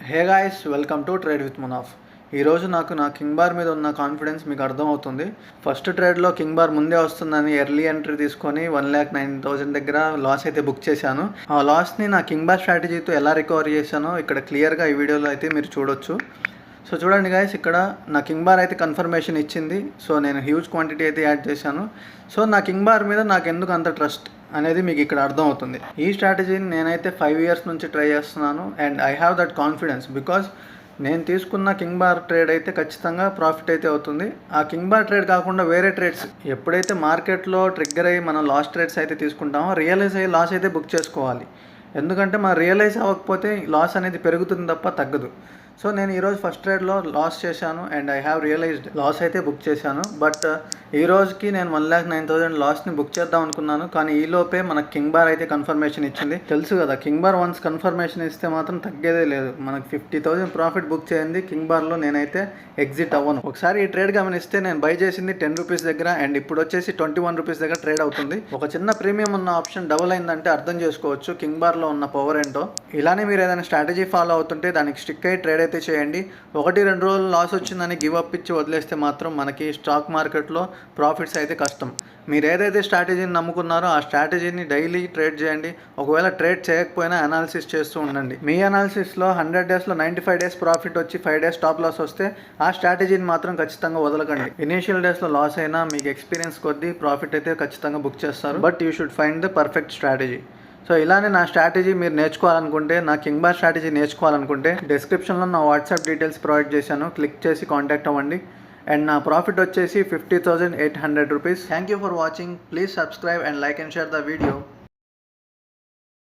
Hey guys, welcome to trade with Munaf. ఈరోజు నాకు నా కింగ్ బార్ మీద ఉన్న కాన్ఫిడెన్స్ మీకు అర్థమవుతుంది. ఫస్ట్ ట్రేడ్లో కింగ్ బార్ ముందే వస్తుందని ఎర్లీ ఎంట్రీ తీసుకొని 1,09,000 దగ్గర లాస్ అయితే బుక్ చేశాను. ఆ లాస్ని నా కింగ్ బార్ స్ట్రాటజీతో ఎలా రికవర్ చేశానో ఇక్కడ క్లియర్గా ఈ వీడియోలో అయితే మీరు చూడొచ్చు. సో చూడండి గాయస్, ఇక్కడ నా కింగ్ బార్ అయితే కన్ఫర్మేషన్ ఇచ్చింది. సో నేను హ్యూజ్ క్వాంటిటీ అయితే యాడ్ చేశాను. సో నా కింగ్ బార్ మీద నాకు ఎందుకు అంత ట్రస్ట్ అనేది మీకు ఇక్కడ అర్థమవుతుంది. ఈ స్ట్రాటజీని నేనైతే 5 years నుంచి ట్రై చేస్తున్నాను and I have that confidence because నేను తీసుకున్న కింగ్ బార్ ట్రేడ్ అయితే ఖచ్చితంగా ప్రాఫిట్ అయితే అవుతుంది. ఆ కింగ్ బార్ ట్రేడ్ కాకుండా వేరే ట్రేడ్స్ ఎప్పుడైతే మార్కెట్లో ట్రిగ్గర్ అయ్యి మనం లాస్ ట్రేడ్స్ అయితే తీసుకుంటామో రియలైజ్ అయ్యి లాస్ అయితే బుక్ చేసుకోవాలి. ఎందుకంటే మనం రియలైజ్ అవ్వకపోతే లాస్ అనేది పెరుగుతుంది తప్ప తగ్గదు. సో నేను ఈరోజు ఫస్ట్ ట్రేడ్లో లాస్ చేశాను and I have realized loss అయితే బుక్ చేశాను. బట్ ఈ రోజుకి నేను 1,09,000 లాస్ని బుక్ చేద్దాం అనుకున్నాను. కానీ ఈలోపే మనకు కింగ్ బార్ అయితే కన్ఫర్మేషన్ ఇచ్చింది. తెలుసు కదా, కింగ్ బార్ వన్స్ కన్ఫర్మేషన్ ఇస్తే మాత్రం తగ్గేదే లేదు. మనకు 50,000 ప్రాఫిట్ బుక్ చేయండి, కింగ్ బార్లో నేనైతే ఎగ్జిట్ అవ్వను. ఒకసారి ఈ ట్రేడ్ గమనిస్తే నేను బై చేసింది 10 రూపీస్ దగ్గర అండ్ ఇప్పుడు వచ్చేసి 21 రూపీస్ దగ్గర ట్రేడ్ అవుతుంది. ఒక చిన్న ప్రీమియం ఉన్న ఆప్షన్ డబుల్ అయిందంటే అర్థం చేసుకోవచ్చు కింగ్ బార్లో ఉన్న పవర్ ఏంటో. ఇలానే మీరు ఏదైనా స్ట్రాటజీ ఫాలో అవుతుంటే దానికి స్టిక్ అయ్యి ట్రేడ్ అయితే చేయండి. 1-2 రోజులు లాస్ వచ్చిందని గివ్ అప్ ఇచ్చి వదిలేస్తే మాత్రం మనకి స్టాక్ మార్కెట్లో ప్రాఫిట్స్ అయితే కష్టం. మీరు ఏదైతే స్ట్రాటజీని నమ్ముకున్నారో ఆ స్ట్రాటజీని డైలీ ట్రేడ్ చేయండి. ఒకవేళ ట్రేడ్ చేయకపోయినా అనాలిసిస్ చేస్తూ ఉండండి. మీ అనాలిసిస్లో 100 డేస్లో 95 డేస్ ప్రాఫిట్ వచ్చి 5 డేస్ స్టాప్ లాస్ వస్తే ఆ స్ట్రాటజీని మాత్రం ఖచ్చితంగా వదలకండి. ఇనీషియల్ డేస్లో లాస్ అయినా మీకు ఎక్స్పీరియన్స్ కొద్దీ ప్రాఫిట్ అయితే ఖచ్చితంగా బుక్ చేస్తారు. But you should find the perfect strategy. So ఇలానే నా స్ట్రాటజీ మీరు నేర్చుకోవాలనుకుంటే, నా కింగ్ బార్ స్ట్రాటజీ నేర్చుకోవాలనుకుంటే డిస్క్రిప్షన్లో నా వాట్సాప్ డీటెయిల్స్ ప్రొవైడ్ చేశాను. క్లిక్ చేసి కాంటాక్ట్ అవ్వండి. అండ్ నా ప్రాఫిట్ వచ్చేసి 50,800 rupees. Thank you for watching. Please subscribe and like and share the video.